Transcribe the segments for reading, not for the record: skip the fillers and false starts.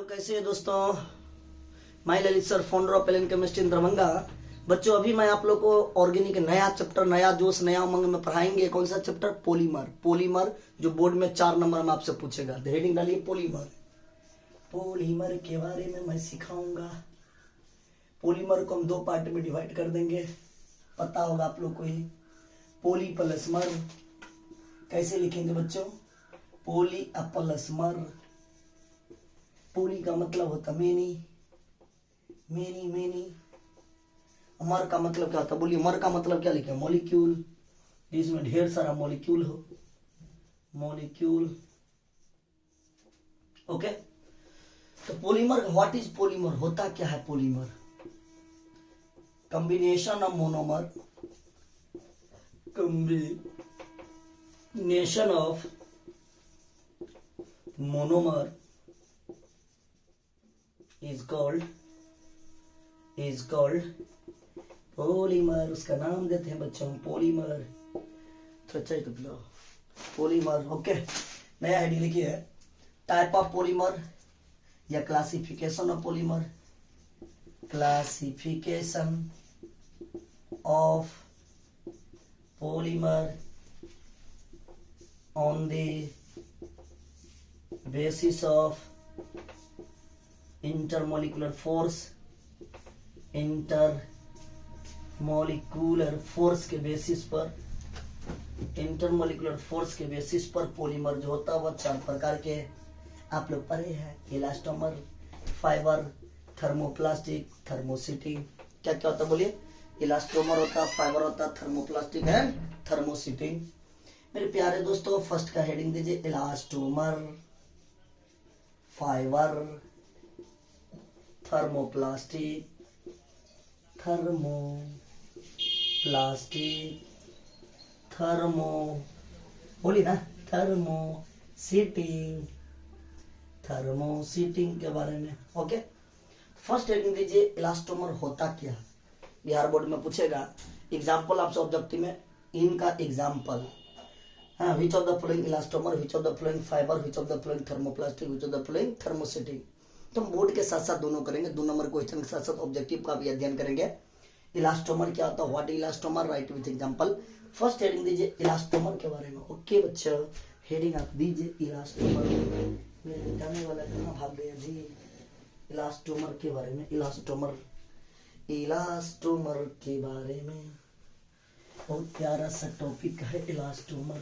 कैसे हैं दोस्तों। मैं Lalit sir, founder of Allen chemistry in Darbhanga. बच्चों, अभी मैं आप लोग को ऑर्गेनिक नया चैप्टर, नया जोश, नया उमंग में पढ़ाएंगे। कौन सा चैप्टर? पॉलीमर। पॉलीमर जो बोर्ड में 4 नंबर में आपसे पूछेगा। हेडिंग डालिए पॉलीमर। पॉलीमर के बारे में मैं सिखाऊंगा। पॉलीमर को हम 2 पार्ट में डिवाइड कर देंगे, पता होगा आप लोग को ही। पोली प्लस मर कैसे लिखेंगे बच्चों? पोली प्लस मर। पोली का मतलब होता मेनी, मेनी मेनी। मर का मतलब क्या होता? बोलिए, मर का मतलब क्या लिखे? मॉलिक्यूल, जिसमें ढेर सारा मॉलिक्यूल हो, मॉलिक्यूल। ओके, तो पॉलीमर, व्हाट इज पॉलीमर? होता क्या है polymer? Combination of monomer, combination of monomer is called polymer। उसका नाम देते हैं बच्चों पॉलीमर। तो अच्छा तो लो पॉलीमर। ओके, नया हेडिंग लिखिए, टाइप ऑफ पॉलीमर या classification of polymer. Classification of polymer on the basis of intermolecular force। Intermolecular force के बेसिस पर, इंटरमोलिकुलर फोर्स के बेसिस पर पॉलीमर जो होता है वह 4 प्रकार के आप लोग पढ़े हैं। Elastomer, fibre, thermoplastic, thermosetting. क्या क्या होता है बोलिए? इलास्टोमर होता है, फाइबर होता है, थर्मोप्लास्टिक एंड थर्मोसिटिंग। मेरे प्यारे दोस्तों, फर्स्ट का हेडिंग दीजिए इलास्टोमर, फाइबर, थर्मोप्लास्टिक, बोलिए ना, थर्मोसिटिंग के बारे में। ओके, फर्स्ट हेडिंग दीजिए इलास्टोमर होता क्या है। बिहार बोर्ड में पूछेगा। एग्जाम्पल आपसे ऑब्जेक्टिव में इनका एग्जाम्पल, हाँ, which of the following elastomer, which of the following fibre, which of the following thermoplastic, which of the following thermosetting. तो हम बोर्ड के साथ साथ दोनों करेंगे, 2 नंबर क्वेश्चन के साथ साथ ऑब्जेक्टिव का भी अध्ययन करेंगे। इलास्टोमर क्या होता है, what elastomer, right with example. First heading दीजिए इलास्टोमर के बारे में। ओके बच्चों, हेडिंग आप दीजिए इलास्टोमर। मेरे जाने वाला कहाँ भाग गया जी? इलास्टोमर के बारे में, इलास्टोमर के बारे में बहुत प्यारा सा टॉपिक है इलास्टोमर।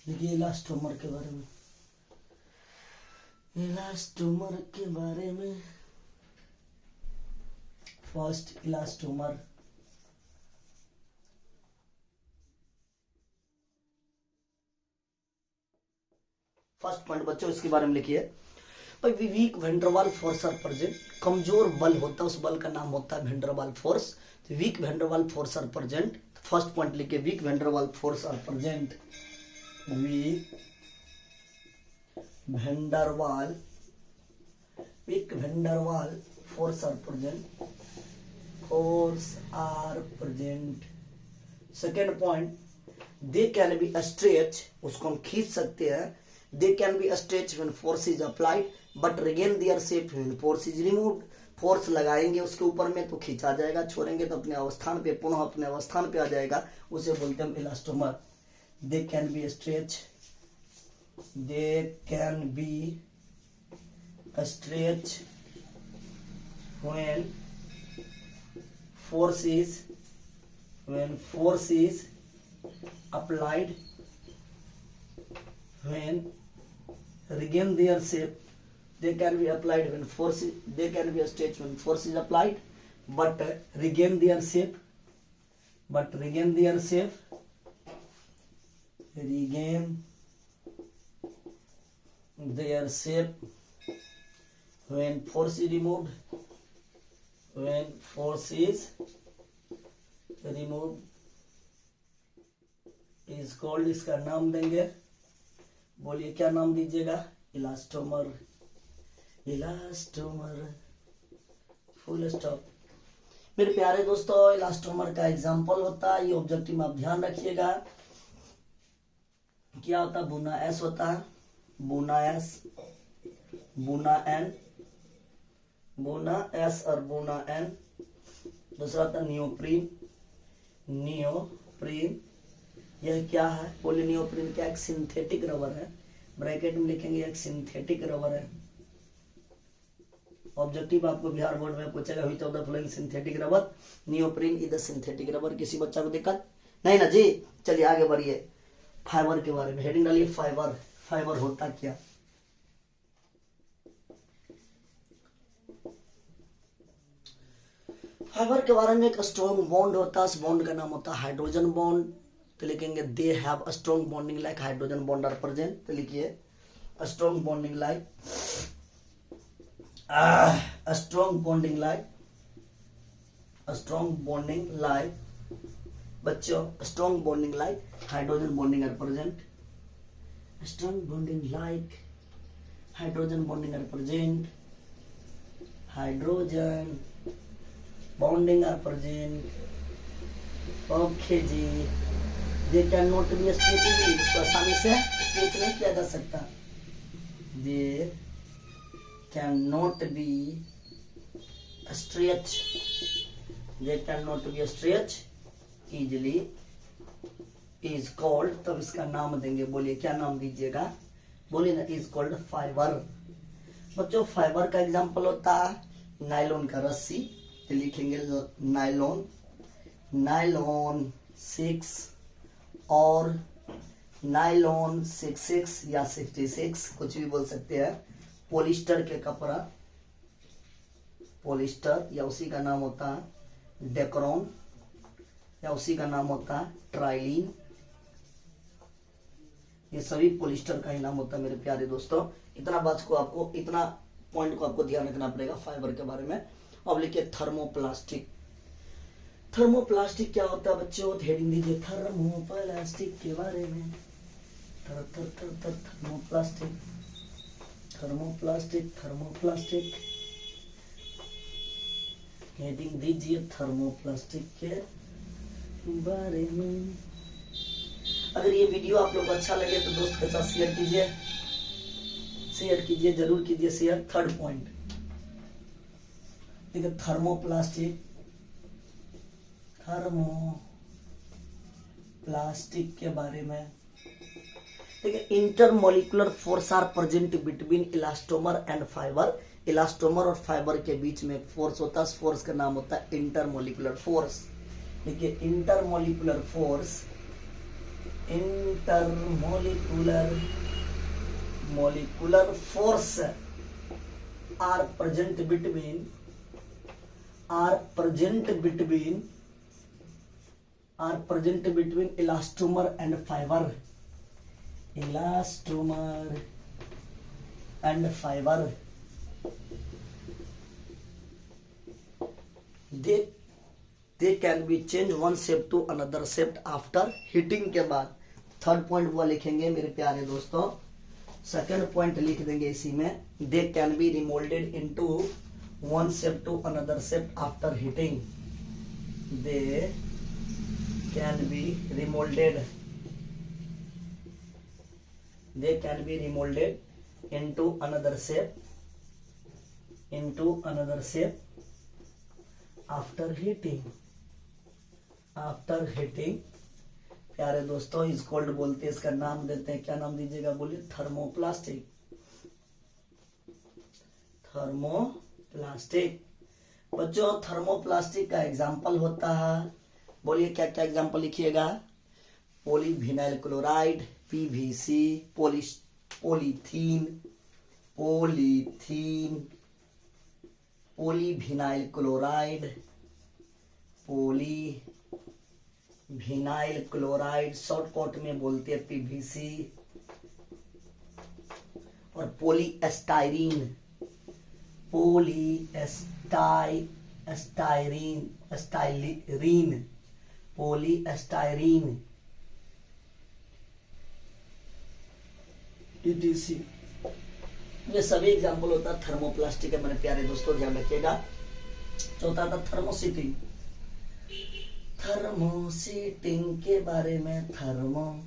देखिए इलास्टोमर के बारे में, इलास्टोमर के बारे में। फर्स्ट इलास्टोमर, फर्स्ट पॉइंट बच्चों इसके बारे में लिखिए। भाई week van der Waals force are present. कमजोर बल होता है, उस बल का नाम होता है van der Waals force. Weak van der Waals force are present. First point लिखिए, weak van der Waals force are present. Weak van der Waals force are present, force are present. Second point, they can be stretch, उसको हम खींच सकते हैं। They can be stretched when force is applied, but regain their shape when force is removed। Force लगाएंगे उसके ऊपर में तो खींचा जाएगा, छोड़ेंगे तो अपने अवस्थान पे, पुनः अपने अवस्थान पे आ जाएगा। उसे बोलते हैं elastomer. They can be stretched, they can be stretched when force is applied, when regain their shape। They can be applied when force is, they can be stretched when force is applied, but regain their shape, regain their shape when force is removed, is called, इसका नाम देंगे। बोलिए क्या नाम दीजिएगा? Elastomer, full stop. मेरे प्यारे दोस्तों, इलास्टोमर का एग्जाम्पल होता है, ये ऑब्जेक्टिव में आप ध्यान रखिएगा। क्या होता है? बुना एस होता है, बुना एस, बुना एन, बुना एस और बुना एन। दूसरा होता है नियोप्रीन, नियोप्रीन। यह क्या है? पॉलीनियोप्रीन क्या? एक सिंथेटिक रबर है, ब्रैकेट में लिखेंगे एक सिंथेटिक रबर है। ऑब्जेक्टिव आपको बिहार बोर्ड में पूछेगा, which of the following synthetic rubber? Neoprene is the synthetic rubber. किसी बच्चा को दिक्कत नहीं ना जी? चलिए आगे बढ़िए। फाइबर के बारे में हेडिंग डालिए, फाइबर। फाइबर होता क्या? फाइबर के बारे में एक स्ट्रॉन्ग बॉन्ड होता है, उस बॉन्ड का नाम होता है हाइड्रोजन बॉन्ड। तो लिखेंगे they have a strong bonding like hydrogen bond are present. तो लिखिए strong bonding like, strong bonding like, strong bonding like, बच्चों strong bonding like hydrogen bonding are present, strong bonding like hydrogen bonding are present, hydrogen bonding are present. Okay जी, they can not be stretchable, इसको आसानी से stretch नहीं किया जा सकता। They can not be stretch, they can not be stretch easily is called, तब इसका नाम देंगे। बोलिए क्या नाम दीजिएगा? बोलिए ना, इज कॉल्ड फाइबर। बच्चों फाइबर का एग्जांपल होता है नायलॉन का रस्सी। तो लिखेंगे नायलॉन, नायलॉन 6 और नायलॉन 66 या 66, कुछ भी बोल सकते हैं। पॉलिस्टर के कपड़ा, पॉलिस्टर या उसी का नाम होता है डेक्रॉन, या उसी का नाम होता है ट्राइलिन। ये सभी पॉलिस्टर का ही नाम होता है मेरे प्यारे दोस्तों। इतना बात को आपको, इतना पॉइंट को आपको ध्यान रखना पड़ेगा फाइबर के बारे में। अब लिखिए थर्मोप्लास्टिक। थर्मोप्लास्टिक क्या होता है बच्चों? हेडिंग दीजिए थर्मोप्लास्टिक के बारे में। थर्मोप्लास्टिक, थर्मोप्लास्टिक, थर्मोप्लास्टिक, हेडिंग दीजिए थर्मोप्लास्टिक के बारे में। अगर ये वीडियो आप लोग को अच्छा लगे तो दोस्त के साथ शेयर कीजिए, शेयर कीजिए, जरूर कीजिए शेयर। थर्ड पॉइंट देखिए थर्मोप्लास्टिक, थर्मोप्लास्टिक के बारे में। देखिए intermolecular force are present between elastomer and fibre. Elastomer और फाइबर के बीच में एक फोर्स होता है, उस फोर्स का नाम होता है इंटरमोलिकुलर फोर्स। देखिए intermolecular force, intermolecular molecular force are present between, are present between elastomer and fiber, elastomer and fiber. they can be changed one shape to another shape after heating के बाद। Third point वो लिखेंगे मेरे प्यारे दोस्तों। Second point लिख देंगे इसी में, they can be remolded into one shape to another shape after heating. They can be remolded, they can be remolded into another shape, into another shape after heating, after heating। प्यारे दोस्तों इस cold बोलते हैं, इसका नाम देते हैं, क्या नाम दीजिएगा? बोलिए थर्मोप्लास्टिक, थर्मोप्लास्टिक। बच्चों थर्मोप्लास्टिक का एग्जाम्पल होता है, बोलिए क्या क्या एग्जाम्पल लिखिएगा? Polyvinyl chloride, PVC, polythene, polythene, polyvinyl chloride, polyvinyl chloride, shortcut में बोलते हैं पीवीसी, और पॉलीएस्टाइरीन, पॉलीएस्टाइरीन, पॉलीएस्टाइरीन, ETC। ये सभी एग्जाम्पल होता है थर्मोप्लास्टिक के मेरे प्यारे दोस्तों, ध्यान रखिएगा। चौथा था थर्मोसिटी। थर्मोसीटिंग के बारे में, थर्मोसीटिंग।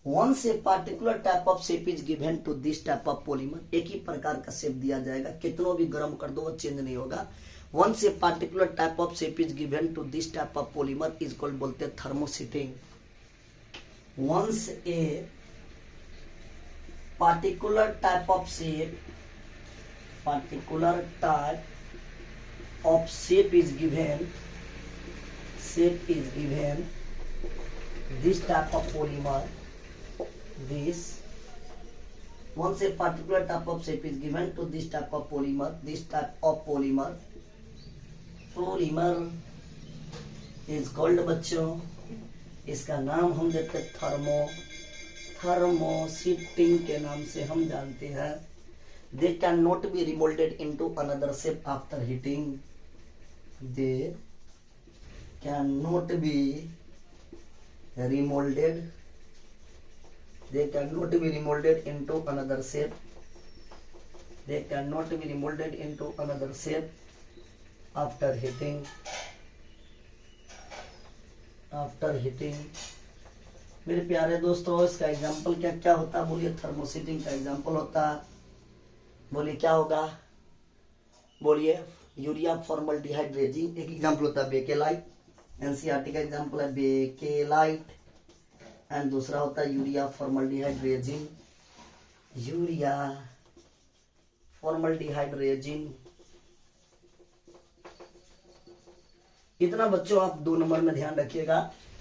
Once a particular type of shape is given to this type of polymer, एक ही प्रकार का शेप दिया जाएगा, कितनों भी गर्म कर दो वो चेंज नहीं होगा। Once a particular type of shape is given to this type of polymer is called, बोलते हैं thermosetting। Once a particular type of shape is given, this type of polymer, once a particular type of shape is given to this type of polymer, polymer is called, बच्चों इसका नाम हम देते थर्मोसीटिंग के नाम से हम जानते हैं। They cannot be remolded into another shape after heating, they cannot be remolded into another shape, after heating। मेरे प्यारे दोस्तों, इसका एग्जाम्पल क्या क्या होता है बोलिए। थर्मोसीटिंग का एग्जाम्पल होता है, बोलिए क्या होगा, बोलिए यूरिया फॉर्मल्डिहाइड रेजिन एक एग्जाम्पल होता है, बेकेलाइट, एनसीईआरटी का एग्जाम्पल है बेकेलाइट। एंड दूसरा होता है यूरिया फॉर्मल्डिहाइड रेजिन, इतना बच्चों आप 2 नंबर में ध्यान रखिएगा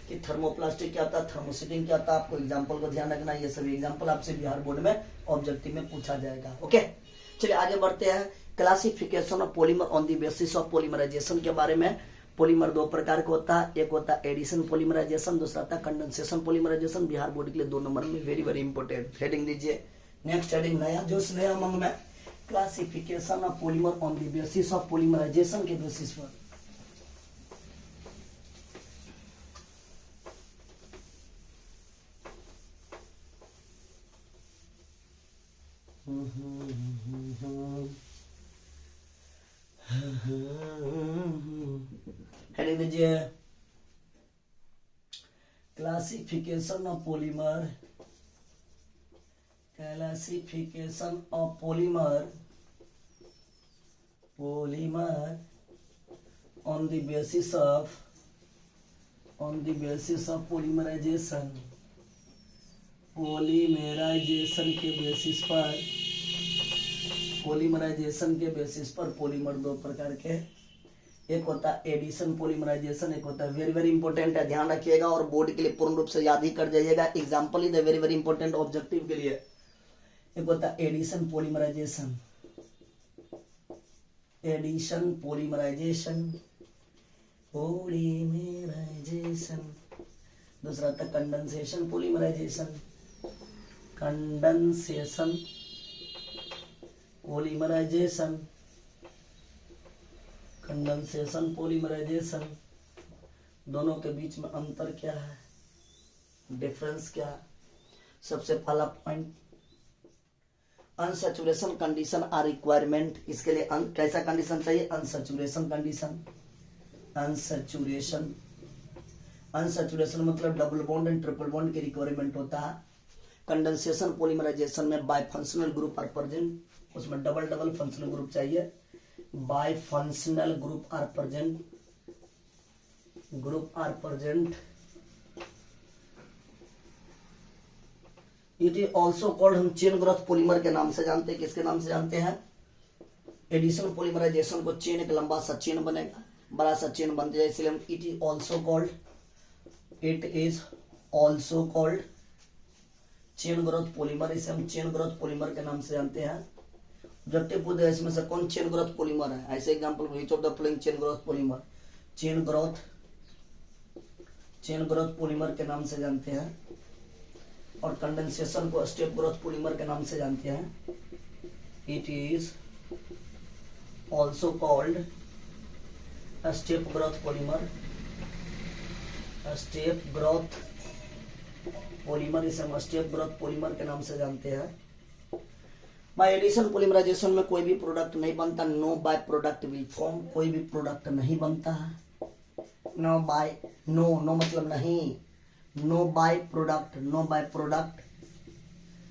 कि थर्मोप्लास्टिक क्या होता है, थर्मोसीटिंग क्या होता है। आपको एग्जाम्पल को ध्यान रखना, ये सभी एग्जाम्पल आपसे बिहार बोर्ड में ऑब्जेक्टिव में पूछा जाएगा। ओके, चलिए आगे बढ़ते हैं। Classification of polymer on the basis of polymerisation के बारे में। पॉलीमर 2 प्रकार का होता है, एक होता है एडिशन पॉलीमराइजेशन, दूसरा होता है कंडेंसेशन पॉलीमराइजेशन। बिहार बोर्ड के लिए 2 नंबर में वेरी वेरी इंपॉर्टेंट। हेडिंग दीजिए, नेक्स्ट हेडिंग नया जोश नया उमंग में, classification of polymer on the basis of polymerisation के बेसिस पर। हेडिंग दीजिए, classification of polymer on the basis of polymerisation के बेसिस पर पॉलीमर 2 प्रकार के, एक होता है एडिशन पॉलीमराइजेशन, एक होता है वेरी वेरी इंपॉर्टेंट है, ध्यान रखिएगा और बोर्ड के लिए पूर्ण रूप से याद ही कर जाइएगा, example is very very important objective के लिए। एक होता है एडिशन पॉलीमराइजेशन, दूसरा होता है कंडेंसेशन पॉलीमराइजेशन, कंडेंसेशन पॉलीमराइजेशन। दोनों के बीच में अंतर क्या है, डिफरेंस क्या है। सबसे पहला point, unsaturation condition are requirement. इसके लिए कैसा कंडीशन चाहिए, अनसैचुरेशन कंडीशन। अनसैचुरेशन मतलब double bond and triple bond की रिक्वायरमेंट होता है। कंडेंसेशन पॉलीमराइजेशन में बाइफंक्शनल ग्रुप आर प्रेजेंट, उसमें डबल फंक्शनल ग्रुप चाहिए। Bifunctional group are present. It is also called, हम चेन ग्रोथ पॉलीमर के नाम से जानते हैं। किसके नाम से जानते हैं, एडिशन पॉलीमराइजेशन को चेन, एक लंबा सा चेन बनेगा, बड़ा सा चेन बनते जाए, इसलिए it is also called chain growth polymer. इसे हम चेन ग्रोथ पॉलीमर के नाम से जानते हैं। ऑब्जेक्टिव पूछे इसमें से कौन चेन ग्रोथ पॉलीमर है, ऐसे example, which of the following chain growth polymer, chain growth polymer के नाम से जानते हैं। और कंडेंसेशन को स्टेप ग्रोथ पॉलीमर के नाम से जानते हैं। It is also called step growth polymer, इसे हम स्टेप ग्रोथ पॉलीमर के नाम से जानते हैं। बाय एडिशन पोलीमराइजेशन में कोई भी प्रोडक्ट नहीं बनता, no by product will form, कोई भी प्रोडक्ट नहीं बनता है। नो बाय, नो नो मतलब नहीं, no by product, no by product,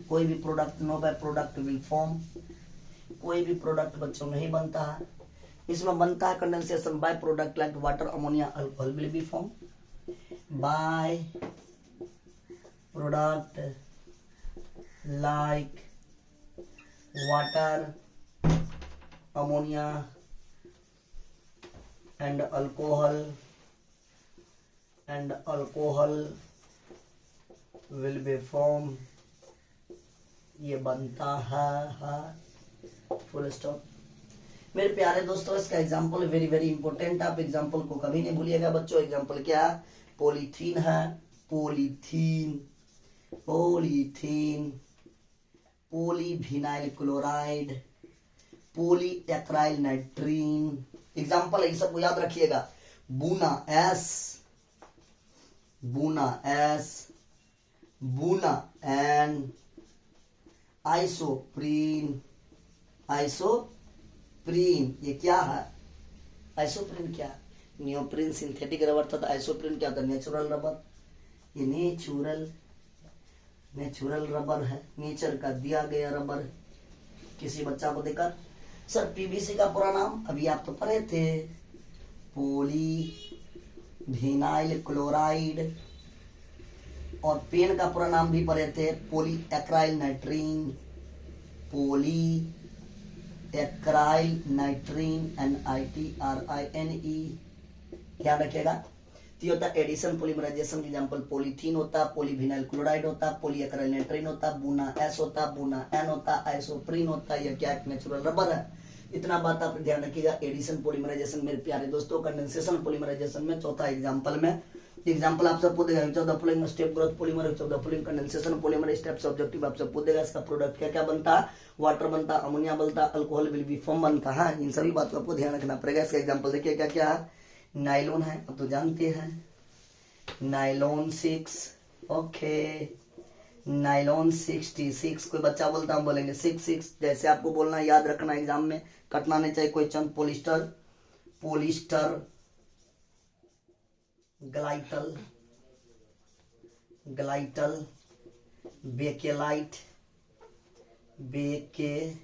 कोई भी product, no by product will form, कोई भी प्रोडक्ट बच्चों नहीं बनता है। इसमें बनता है condensation by product like water ammonia alcohol will be form, by product like water ammonia and alcohol will be form, ये बनता है, फुल स्टॉप। मेरे प्यारे दोस्तों इसका एग्जाम्पल वेरी वेरी इंपॉर्टेंट, आप एग्जाम्पल को कभी नहीं भूलिएगा बच्चों। एग्जाम्पल क्या, पॉलीथीन है, polythene, polythene, polyvinyl chloride, polyacrylonitrile. Example है, सबको याद रखिएगा। Buna S, buna S, buna N, isoprene, isoprene ये क्या है? आइसोप्रीन क्या? नियोप्रीन सिंथेटिक रबर था, तो आइसोप्रीन क्या था? Natural rubber. ये नेचुरल रबर है, नेचर का दिया गया रबर। किसी बच्चा को देखकर सर पीवीसी का पूरा नाम अभी आप तो पढ़े थे, पॉलीविनाइल क्लोराइड, और पेन का पूरा नाम भी पढ़े थे, पॉलीएक्राइल नाइट्रीन, पॉलीएक्राइल नाइट्रीन, NITRINE, ध्यान रखिएगा। तो ये होता है एडिशन पोलीमराइजेशन। एग्जांपल पॉलीथीन होता, पॉलीविनाइल क्लोराइड होता, पॉलीएक्राइल नाइट्रीन होता, बूना एस होता, बूना एन होता, आइसोप्रीन होता। यह क्या एक नेचुरल रबर है। इतना बात आप ध्यान रखिएगा। एडिशन पोलीमराइजेशन मेरे प्यारे दोस्तों, कंडेंसेशन पोलीमराइजेशन में चौथा एग्जांपल में एग्जांपल आप सबको देगा, विच of the following step growth polymer, which of the following condensation polymer steps objective आप सबको देगा। इसका प्रोडक्ट क्या क्या बनता है? वाटर बनता, अमोनिया बनता, अल्कोहल विल बी फॉर्म बनता है। इन सभी बात को आपको ध्यान रखना पड़ेगा। इसका एग्जांपल देखिए क्या क्या है। नाइलॉन है, अब तो जानते हैं, नाइलॉन 6, ओके, नाइलॉन 66। कोई बच्चा बोलता हम बोलेंगे 66, जैसे आपको बोलना याद रखना, एग्जाम में कटना नहीं चाहिए कोई चंद। पॉलिस्टर, पॉलिस्टर, ग्लाइटल, ग्लाइटल, बेकेलाइट, बेकेलाइट,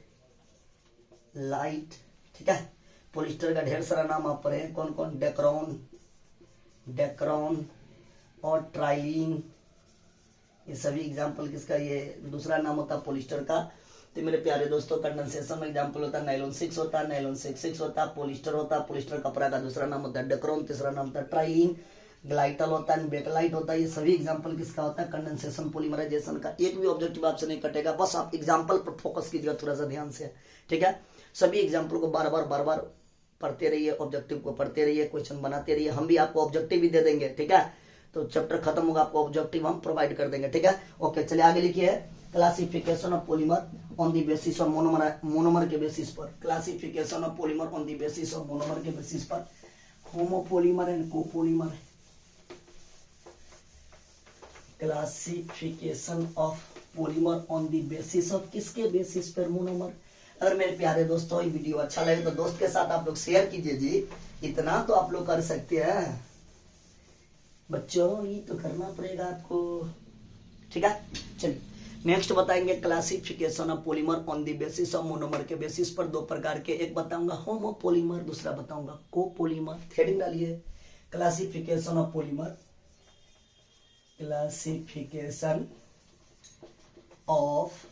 ठीक है। पॉलिस्टर का ढेर सारा नाम आप पढ़े, कौन कौन? डेक्रॉन, डेक्रॉन और ट्राइलिन, ये सभी एग्जाम्पल किसका? ये दूसरा नाम होता है पॉलिस्टर का। तो मेरे प्यारे दोस्तों कंडेंसेशन में एग्जाम्पल होता है नाइलॉन 6 होता है, नाइलॉन 6 होता है, पॉलिस्टर होता है, पॉलिस्टर कपड़ा का दूसरा नाम होता है डेक्रॉन, तीसरा नाम होता है ट्राइलिन, ग्लाइटल होता है, बेकलाइट होता है। ये सभी एग्जाम्पल किसका होता है? कंडेंसेशन पोलीमराइजेशन का। एक भी ऑब्जेक्टिव आपसे नहीं कटेगा, बस आप एग्जाम्पल पर फोकस कीजिएगा थोड़ा सा ध्यान से, ठीक है। सभी एग्जाम्पल को बार बार पढ़ते रहिए, ऑब्जेक्टिव को पढ़ते रहिए, क्वेश्चन बनाते रहिए। हम भी आपको ऑब्जेक्टिव भी दे देंगे, ठीक है। तो चैप्टर खत्म होगा, आपको ऑब्जेक्टिव हम प्रोवाइड कर देंगे, ठीक है। ओके, चलिए आगे लिखिए। Classification of polymer on the basis of monomer के बेसिस पर। Classification of polymer on the basis of monomer के बेसिस पर। Homopolymer and copolymer. Classification of polymer on the basis of, किसके बेसिस पर? मोनोमर। अगर मेरे प्यारे दोस्तों ये वीडियो अच्छा लगे तो दोस्त के साथ आप लोग शेयर कीजिए जी, इतना तो आप लोग कर सकते हैं बच्चों, ये तो करना पड़ेगा आपको, ठीक है। चलिए नेक्स्ट बताएंगे classification of polymer on the basis of monomer के बेसिस पर। दो प्रकार के, एक बताऊंगा होमोपोलीमर, दूसरा बताऊंगा कोपोलीमर। हेडिंग डालिए, classification of polymer, classification of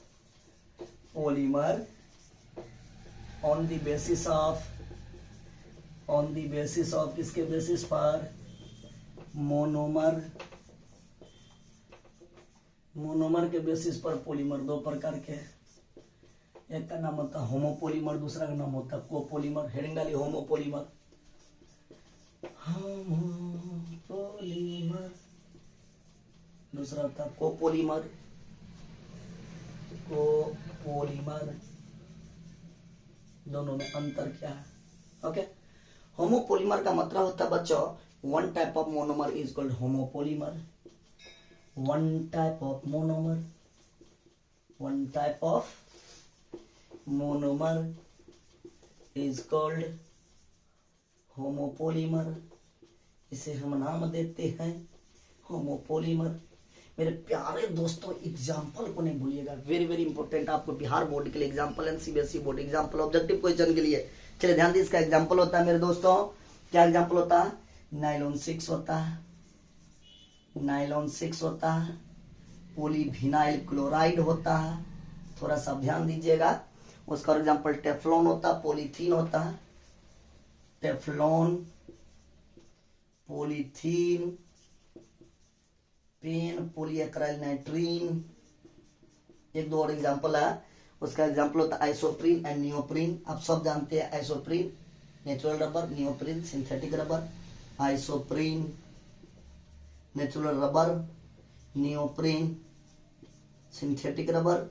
polymer on the basis of किसके बेसिस पर? मोनोमर, मोनोमर के बेसिस पर पॉलीमर। दो प्रकार के, एक का नाम होता है होमोपोलीमर, दूसरा का नाम होता है कोपोलीमर। हेडिंग डालिए होमोपोलीमर, होमोपोलीमर, दूसरा होता है कोपोलीमर, कोपोलीमर। दोनों में अंतर क्या है? ओके, होमोपोलीमर का मतलब होता है बच्चों, one type of monomer is called homopolymer. One type of monomer, one type of monomer is called homopolymer, इसे हम नाम देते हैं होमोपोलीमर। मेरे प्यारे दोस्तों एग्जाम्पल को नहीं भूलिएगा, वेरी वेरी इंपॉर्टेंट आपको बिहार बोर्ड के लिए example and CBSE board example objective question के लिए। चलिए ध्यान दीजिए, इसका एग्जाम्पल होता है मेरे दोस्तों, क्या एग्जाम्पल होता है, नाइलॉन 6 होता है, नाइलॉन 6 होता है, पॉलीविनाइल क्लोराइड होता है, थोड़ा सा ध्यान दीजिएगा। उसका एग्जाम्पल टेफ्लॉन होता है, पॉलीथीन होता है, टेफ्लॉन, पॉलीथीन, पेन, पॉलीएक्राइल नाइट्रीन, एक दो और एग्जाम्पल है। उसका एग्जाम्पल होता है आइसोप्रीन एंड नियोप्रीन। आप सब जानते हैं isoprene natural rubber, neoprene synthetic rubber, isoprene natural rubber, neoprene synthetic rubber,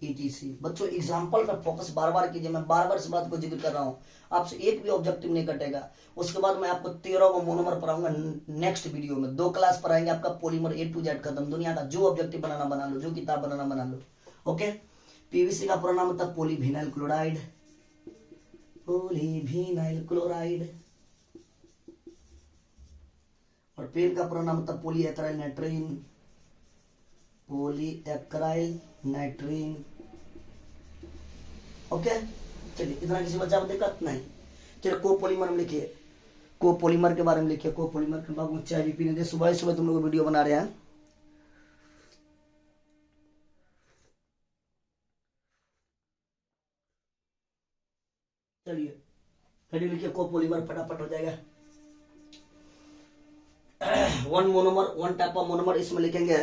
etc. बच्चों एग्जाम्पल पर फोकस बार बार कीजिए, मैं बार बार इस बात को जिक्र कर रहा हूँ, आपसे एक भी ऑब्जेक्टिव नहीं कटेगा। उसके बाद मैं आपको 13 को मोनोमर पढ़ाऊंगा नेक्स्ट वीडियो में, 2 क्लास पढ़ाएंगे, आपका पॉलीमर A to Z खत्म। दुनिया का जो ऑब्जेक्टिव बनाना बना लो, जो किताब बनाना बना लो। ओके, पीवीसी का पूरा नाम होता है पॉलीविनाइल क्लोराइड, पॉलीविनाइल क्लोराइड। और पेन का पूरा नाम होता है पॉलीएक्राइल नाइट्रीन, पॉलीएक्राइल नाइट्रीन। ओके, चलिए इतना किसी बच्चा को दिक्कत नहीं। चलिए कोपॉलीमर में लिखिए, कोपॉलीमर के बारे में लिखिए, कोपॉलीमर के बारे में चाय भी पीने दे, सुबह सुबह तुम लोग वीडियो बना रहे हैं। चलिए हेडिंग लिखिए कोपॉलीमर, फटाफट हो जाएगा। One monomer, one type of monomer, इसमें लिखेंगे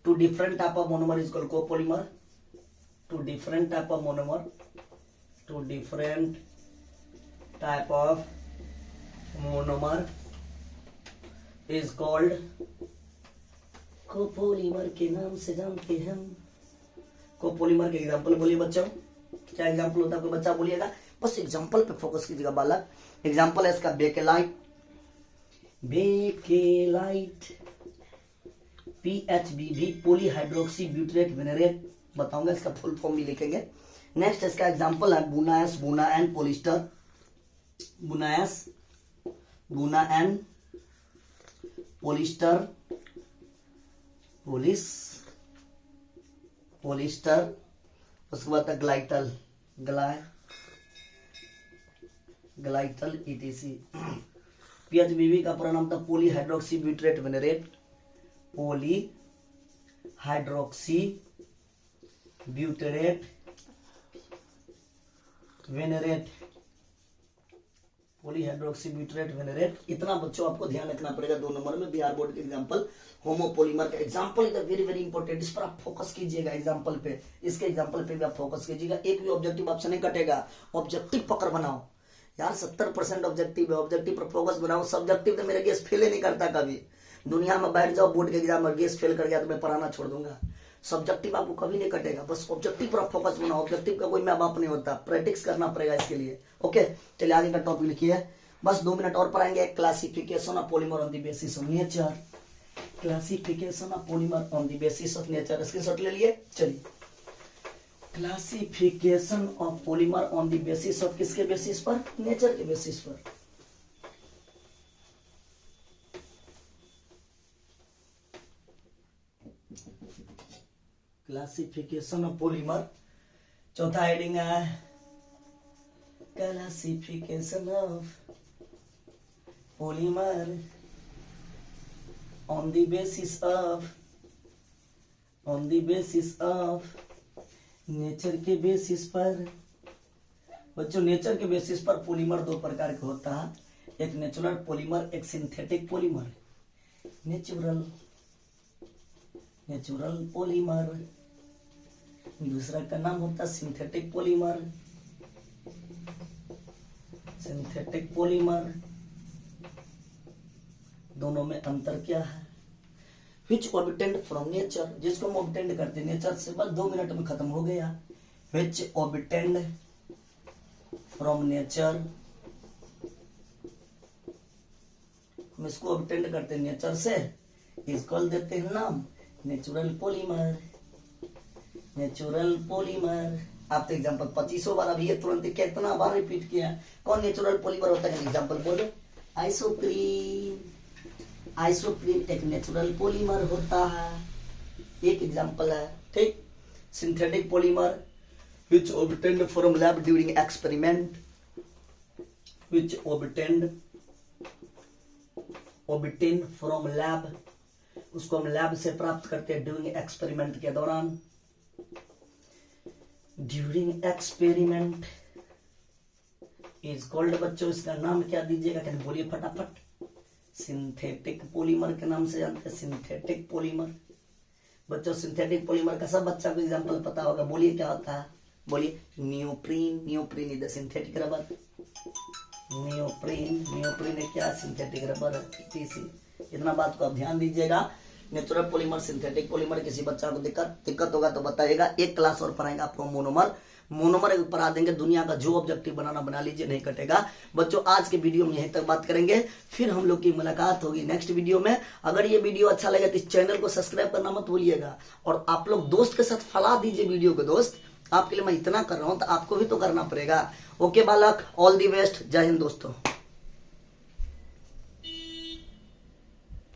two different type of monomer is called copolymer, two different type of monomer, two different type of monomer is called copolymer के नाम से जानते हैं हम। कोपॉलीमर के एग्जांपल बोलिए बच्चों, क्या एग्जांपल होता है, कोई बच्चा बोलिएगा, बस एग्जांपल पे फोकस कीजिएगा बालक। एग्जांपल है इसका bakelite, bakelite, PHBV polyhydroxy butyrate valerate, बताऊंगा इसका फुल फॉर्म भी लिखेंगे। नेक्स्ट इसका एग्जांपल है बुनाएस, बुना एंड पॉलिस्टर, बुनाएस, बुना एंड पॉलिस्टर, पॉलिस्टर। उसके बाद ग्लाइटल, ग्लाइटल ETC। PHBV का पूरा नाम था polyhydroxy butyrate valerate, polyhydroxy butyrate valerate, polyhydroxy butyrate valerate. इतना बच्चों आपको ध्यान रखना पड़ेगा 2 नंबर में बिहार बोर्ड के एग्जांपल। होमोपोलीमर का example is very very important, इस पर आप फोकस कीजिएगा एग्जांपल पे, इसके एग्जांपल पे भी आप फोकस कीजिएगा, एक भी ऑब्जेक्टिव आपसे नहीं कटेगा। ऑब्जेक्टिव पकड़ बनाओ यार, 70% ऑब्जेक्टिव है, ऑब्जेक्टिव पर फोकस बनाओ। सब्जेक्टिव तो मेरे गेस फेल ही नहीं करता कभी। दुनिया में बैठ जाओ बोर्ड के एग्जाम में, गेस फेल कर गया तो मैं पढ़ाना छोड़ दूंगा। सब्जेक्टिव आपको कभी नहीं कटेगा, बस ऑब्जेक्टिव पर फोकस बनाओ। ऑब्जेक्टिव का कोई माँ बाप नहीं होता, प्रैक्टिस करना पड़ेगा इसके लिए। ओके, चलिए आगे का टॉपिक लिखिए, बस 2 मिनट और पढ़ाएंगे। Classification of polymer on the basis of nature, classification of polymer on the basis of nature, screenshot ले लिए। चलिए classification of polymer on the basis of, किसके बेसिस पर, नेचर के बेसिस पर। क्लासिफिकेशन ऑफ पॉलीमर, चौथा हेडिंग है classification of polymer on the basis of nature के बेसिस पर। बच्चों नेचर के बेसिस पर पॉलीमर 2 प्रकार के होता है, एक नेचुरल पॉलीमर, एक सिंथेटिक पॉलीमर। नेचुरल पॉलीमर, दूसरा का नाम होता है सिंथेटिक पॉलीमर। सिंथेटिक पॉलीमर, दोनों में अंतर क्या है। Which obtained from nature, जिसको हम obtained करते नेचर से, बस 2 मिनट में खत्म हो गया। Which obtained from nature, हम इसको obtained करते नेचर से, इसको देते हैं नाम नेचुरल पॉलीमर, नेचुरल पॉलीमर। आप तो एग्जाम्पल 25 बार अभी ये तुरंत कितना बार रिपीट किया। कौन नेचुरल पॉलीमर होता है? एग्जाम्पल बोलो। आइसोप्रीन। आइसोप्रीन एक नेचुरल पॉलीमर होता है, एक एग्जाम्पल है। ठीक। Synthetic polymer which obtained from lab during experiment, which obtained from lab, उसको हम लैब से प्राप्त करते हैं ड्यूरिंग एक्सपेरिमेंट के दौरान। ड्यूरिंग एक्सपेरिमेंट इज कॉल्ड, बच्चों इसका नाम क्या दीजिएगा? क्या बोलिए फटाफट। सिंथेटिक पॉलीमर के नाम से जानते हैं, सिंथेटिक पॉलीमर। बच्चों सिंथेटिक पॉलीमर का सब बच्चा को एग्जांपल पता होगा, बोलिए क्या होता है? बोलिए neoprene. Neoprene is the synthetic rubber. Neoprene, neoprene है क्या? सिंथेटिक रबर है। इतना बात को आप ध्यान दीजिएगा। नेचुरल पॉलीमर, सिंथेटिक पॉलीमर, किसी बच्चा को दिक्कत होगा तो बताइएगा। एक क्लास और पढ़ाएंगे आपको मोनोमर। मोनोमर पढ़ा देंगे, दुनिया का जो ऑब्जेक्टिव बनाना बना लीजिए, नहीं कटेगा। बच्चों आज के वीडियो में यहीं तक बात करेंगे, फिर हम लोग की मुलाकात होगी नेक्स्ट वीडियो में। अगर ये वीडियो अच्छा लगे तो इस चैनल को सब्सक्राइब करना मत भूलिएगा, और आप लोग दोस्त के साथ फैला दीजिए वीडियो को। दोस्त आपके लिए मैं इतना कर रहा हूं तो आपको भी तो करना पड़ेगा। ओके बालक, ऑल दी बेस्ट। जय हिंद दोस्तों।